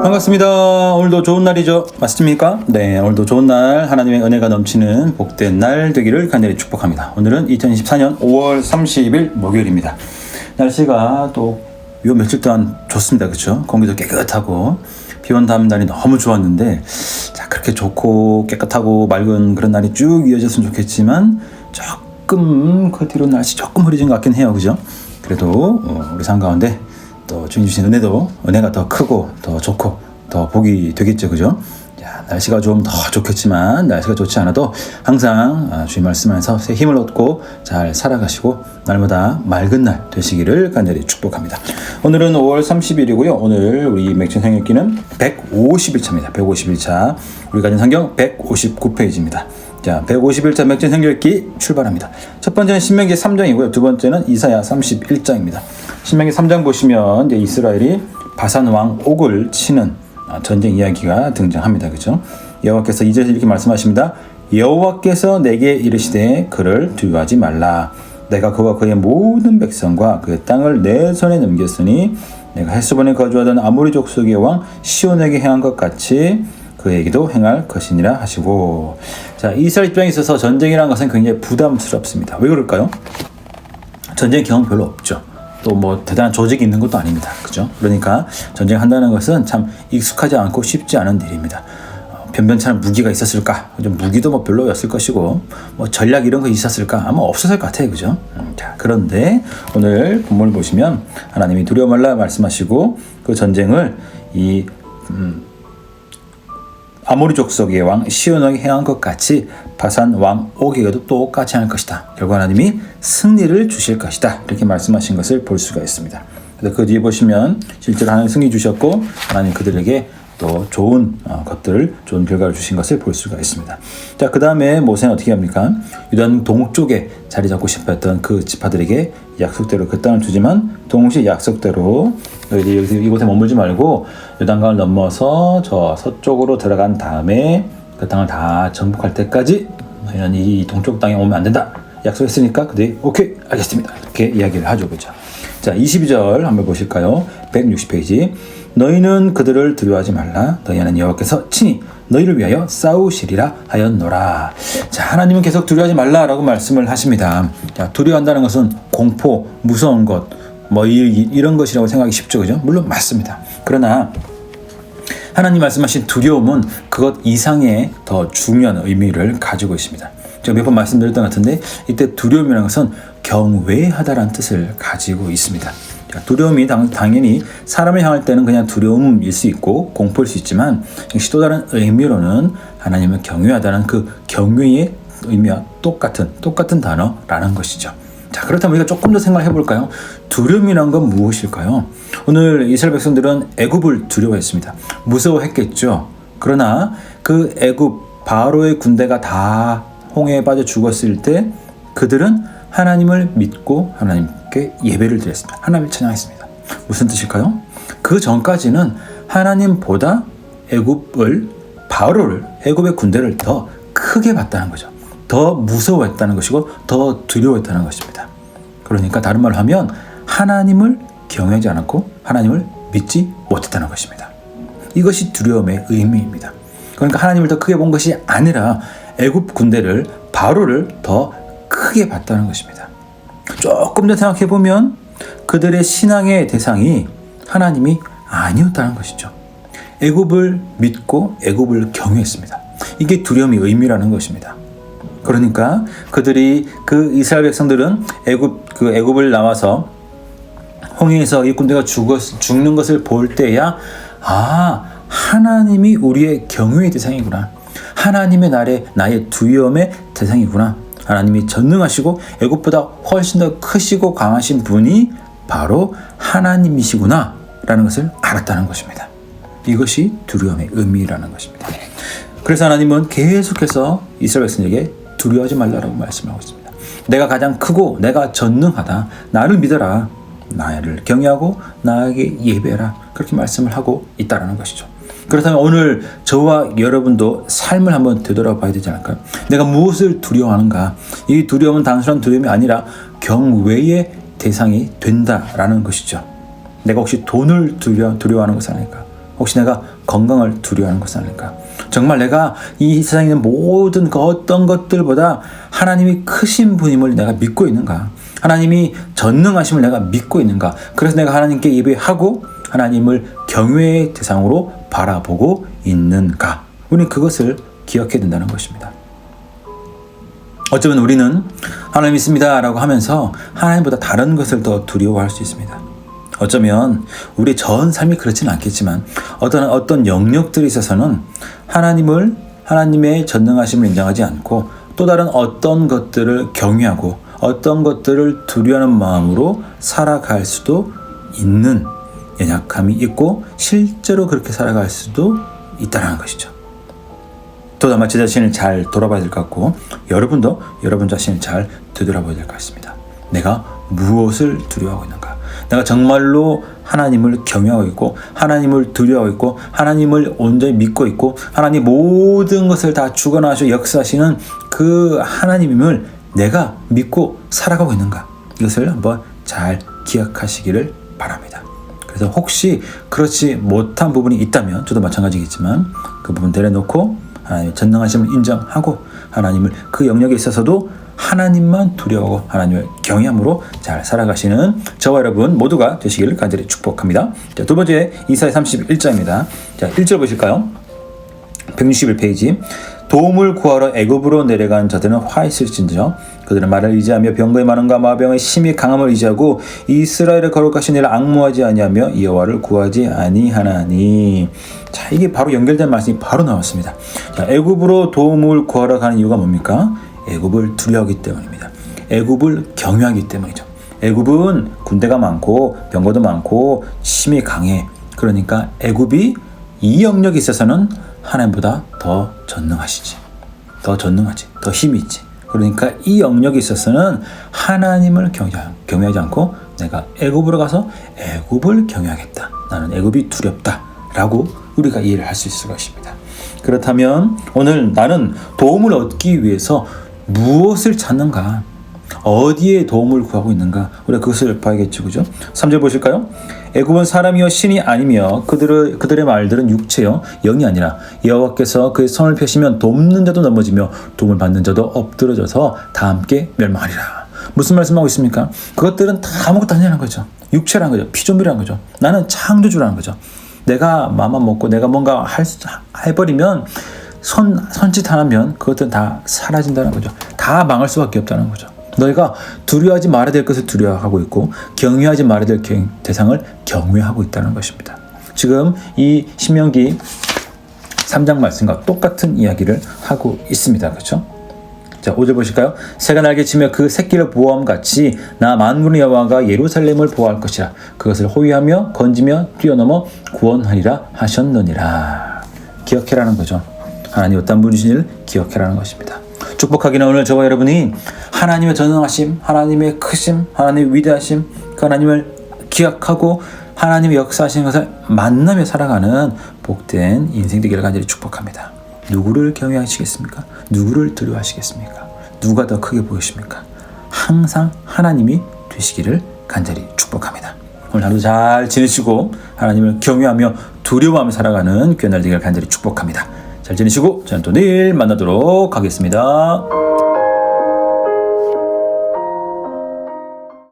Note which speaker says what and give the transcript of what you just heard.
Speaker 1: 반갑습니다. 오늘도 좋은 날이죠. 맞습니까? 네, 오늘도 좋은 날, 하나님의 은혜가 넘치는 복된 날 되기를 간절히 축복합니다. 오늘은 2024년 5월 30일 목요일입니다. 날씨가 또 요 며칠 동안 좋습니다. 그렇죠? 공기도 깨끗하고 비 온 다음 날이 너무 좋았는데, 자, 그렇게 좋고 깨끗하고 맑은 그런 날이 쭉 이어졌으면 좋겠지만 조금 그 뒤로 날씨 조금 흐려진 것 같긴 해요. 그죠? 그래도 우리 삶 가운데 또 주님 주신 은혜가 더 크고 더 좋고 더 복이 되겠죠. 그죠? 자, 날씨가 좀 더 좋겠지만 날씨가 좋지 않아도 항상 주님 말씀하면서 새 힘을 얻고 잘 살아가시고 날마다 맑은 날 되시기를 간절히 축복합니다. 오늘은 5월 30일이고요. 오늘 우리 맥주 생일기는 150일차입니다. 150일차. 우리 가진 성경 159페이지입니다. 자, 151차 맥주 생일기 출발합니다. 첫 번째는 신명기 3장이고요. 두 번째는 이사야 31장입니다. 신명기 3장 보시면 이제 이스라엘이 바산 왕 옥을 치는 전쟁 이야기가 등장합니다. 그죠? 여호와께서 2절에서 이렇게 말씀하십니다. 여호와께서 내게 이르시되 그를 두려워하지 말라. 내가 그와 그의 모든 백성과 그의 땅을 내 손에 넘겼으니 내가 헤스본에 거주하던 아모리 족속의 왕 시온에게 행한 것 같이 그에게도 행할 것이니라 하시고. 자, 이스라엘 입장에 있어서 전쟁이라는 것은 굉장히 부담스럽습니다. 왜 그럴까요? 전쟁 경험 별로 없죠. 또 뭐 대단한 조직이 있는 것도 아닙니다. 그죠? 그러니까 전쟁한다는 것은 참 익숙하지 않고 쉽지 않은 일입니다. 변변찮은 무기가 있었을까? 무기도 뭐 별로였을 것이고, 뭐 전략 이런 거 있었을까? 아마 없었을 것 같아요. 그죠? 자, 그런데 오늘 본문을 보시면 하나님이 두려워 말라 말씀하시고 그 전쟁을 아모리 족속의 왕 시온에게 행한 것 같이 바산 왕 옥에게도 똑같이 할 것이다. 결국 하나님이 승리를 주실 것이다. 이렇게 말씀하신 것을 볼 수가 있습니다. 그래서 그 뒤에 보시면 실제로 하나님 승리 주셨고 하나님 그들에게 또 좋은 것들, 좋은 결과를 주신 것을 볼 수가 있습니다. 자, 그 다음에 모세는 어떻게 합니까? 유단 동쪽에 자리 잡고 싶었던 그 지파들에게 약속대로 그 땅을 주지만 동시에 약속대로 이곳에 머물지 말고 요단강을 넘어서 저 서쪽으로 들어간 다음에 그 땅을 다 정복할 때까지 너희는 이 동쪽 땅에 오면 안 된다. 약속했으니까 그들이 오케이 알겠습니다. 이렇게 이야기를 하죠. 그죠? 자, 22절 한번 보실까요? 160페이지. 너희는 그들을 두려워하지 말라. 너희는 여호와께서 친히 너희를 위하여 싸우시리라 하였노라. 자, 하나님은 계속 두려워하지 말라라고 말씀을 하십니다. 자, 두려워한다는 것은 공포, 무서운 것, 뭐 이런 것이라고 생각하기 쉽죠. 그죠? 물론 맞습니다. 그러나 하나님 말씀하신 두려움은 그것 이상의 더 중요한 의미를 가지고 있습니다. 제가 몇 번 말씀드렸던 것 같은데 이때 두려움이라는 것은 경외하다라는 뜻을 가지고 있습니다. 두려움이 당연히 사람을 향할 때는 그냥 두려움일 수 있고 공포일 수 있지만 또 다른 의미로는 하나님을 경외하다는 그 경외의 의미와 똑같은 단어라는 것이죠. 자, 그렇다면 우리가 조금 더 생각해 볼까요? 두려움이란 건 무엇일까요? 오늘 이스라엘 백성들은 애굽을 두려워했습니다. 무서워했겠죠. 그러나 그 애굽 바로의 군대가 다 홍해에 빠져 죽었을 때 그들은 하나님을 믿고 하나님께 예배를 드렸습니다. 하나님을 찬양했습니다. 무슨 뜻일까요? 그 전까지는 하나님보다 애굽의 군대를 더 크게 봤다는 거죠. 더 무서워했다는 것이고 더 두려워했다는 것입니다. 그러니까 다른 말로 하면 하나님을 경외하지 않았고 하나님을 믿지 못했다는 것입니다. 이것이 두려움의 의미입니다. 그러니까 하나님을 더 크게 본 것이 아니라 애굽 군대를 바로를 더 크게 봤다는 것입니다. 조금 더 생각해 보면 그들의 신앙의 대상이 하나님이 아니었다는 것이죠. 애굽을 믿고 애굽을 경외했습니다. 이게 두려움의 의미라는 것입니다. 그러니까 그들이 그 이스라엘 백성들은 애굽을 나와서 홍해에서 이 군대가 죽는 것을 볼 때야 하나님이 우리의 경외의 대상이구나. 하나님의 나의 두려움의 대상이구나. 하나님이 전능하시고 애굽보다 훨씬 더 크시고 강하신 분이 바로 하나님이시구나 라는 것을 알았다는 것입니다. 이것이 두려움의 의미라는 것입니다. 그래서 하나님은 계속해서 이스라엘 백성에게 두려워하지 말라라고 말씀하고 있습니다. 내가 가장 크고 내가 전능하다. 나를 믿어라. 나를 경외하고 나에게 예배해라. 그렇게 말씀을 하고 있다는 것이죠. 그렇다면 오늘 저와 여러분도 삶을 한번 되돌아봐야 되지 않을까요? 내가 무엇을 두려워하는가? 이 두려움은 단순한 두려움이 아니라 경외의 대상이 된다라는 것이죠. 내가 혹시 돈을 두려워하는 것은 아닐까? 혹시 내가 건강을 두려워하는 것은 아닐까? 정말 내가 이 세상에 있는 모든 그 어떤 것들보다 하나님이 크신 분임을 내가 믿고 있는가? 하나님이 전능하심을 내가 믿고 있는가? 그래서 내가 하나님께 예배하고 하나님을 경외의 대상으로 바라보고 있는가? 우리는 그것을 기억해야 된다는 것입니다. 어쩌면 우리는 하나님 믿습니다 라고 하면서 하나님보다 다른 것을 더 두려워할 수 있습니다. 어쩌면 우리의 전 삶이 그렇지는 않겠지만 어떤 영역들에 있어서는 하나님의 전능하심을 인정하지 않고 또 다른 어떤 것들을 경외하고 어떤 것들을 두려워하는 마음으로 살아갈 수도 있는 연약함이 있고 실제로 그렇게 살아갈 수도 있다는 것이죠. 또 아마 제 자신을 잘 돌아봐야 될 것 같고 여러분도 여러분 자신을 잘 되돌아봐야 될 것 같습니다. 내가 무엇을 두려워하고 있는가? 내가 정말로 하나님을 경외하고 있고 하나님을 두려워하고 있고 하나님을 온전히 믿고 있고 하나님 모든 것을 다 주관하시고 역사하시는 그 하나님임을 내가 믿고 살아가고 있는가? 이것을 한번 잘 기억하시기를 바랍니다. 그래서 혹시 그렇지 못한 부분이 있다면 저도 마찬가지겠지만 그 부분 내려놓고 하나님의 전능하심을 인정하고 하나님을 그 영역에 있어서도 하나님만 두려워하고 하나님을 경외함으로 잘 살아가시는 저와 여러분 모두가 되시기를 간절히 축복합니다. 자, 두 번째 이사야 31장입니다. 자, 1절 보실까요? 161페이지. 도움을 구하러 애굽으로 내려간 자들은 화 있을진저 그들은 말을 의지하며 병거의 많음과 마병의 심히 강함을 의지하고 이스라엘의 거룩하신 이를 앙모하지 아니하며 여호와를 구하지 아니하나니. 자, 이게 바로 연결된 말씀이 바로 나왔습니다. 자, 애굽으로 도움을 구하러 가는 이유가 뭡니까? 애굽을 두려워하기 때문입니다. 애굽을 경외하기 때문이죠. 애굽은 군대가 많고 병거도 많고 심히 강해. 그러니까 애굽이 이 영역에 있어서는 하나님보다 더 전능하시지, 더 전능하지, 더 힘이 있지. 그러니까 이 영역에 있어서는 하나님을 경외하지 않고 내가 애굽으로 가서 애굽을 경외하겠다. 나는 애굽이 두렵다라고 우리가 이해를 할 수 있을 것입니다. 그렇다면 오늘 나는 도움을 얻기 위해서 무엇을 찾는가? 어디에 도움을 구하고 있는가? 우리가 그것을 봐야겠죠, 그죠? 3절 보실까요? 애굽은 사람이요 신이 아니며 그들의 말들은 육체요 영이 아니라 여호와께서 그의 손을 펴시면 돕는 자도 넘어지며 도움을 받는 자도 엎드러져서 다 함께 멸망하리라. 무슨 말씀하고 있습니까? 그것들은 다 아무것도 아니라는 거죠. 육체라는 거죠. 피조물이라는 거죠. 나는 창조주라는 거죠. 내가 마음만 먹고 내가 뭔가 해버리면 손짓 하나면 그것들은 다 사라진다는 거죠. 다 망할 수밖에 없다는 거죠. 너희가 두려워하지 말아야 될 것을 두려워하고 있고 경외하지 말아야 될 대상을 경외하고 있다는 것입니다. 지금 이 신명기 3장 말씀과 똑같은 이야기를 하고 있습니다. 그렇죠? 자, 5절 보실까요? 새가 날개치며 그 새끼를 보호함같이 나 만군의 여호와가 예루살렘을 보호할 것이라. 그것을 호위하며 건지며 뛰어넘어 구원하리라 하셨느니라. 기억해라는 거죠. 하나님 어떤 분이신 일 기억해라는 것입니다. 축복하기는 오늘 저와 여러분이 하나님의 전능하심, 하나님의 크심, 하나님의 위대하심, 그 하나님을 기억하고 하나님의 역사하시는 것을 만나며 살아가는 복된 인생 되기를 간절히 축복합니다. 누구를 경외하시겠습니까? 누구를 두려워하시겠습니까? 누가 더 크게 보이십니까? 항상 하나님이 되시기를 간절히 축복합니다. 오늘 하루 잘 지내시고 하나님을 경외하며 두려워하며 살아가는 귀한 날 되기를 간절히 축복합니다. 잘 지내시고 저는 또 내일 만나도록 하겠습니다.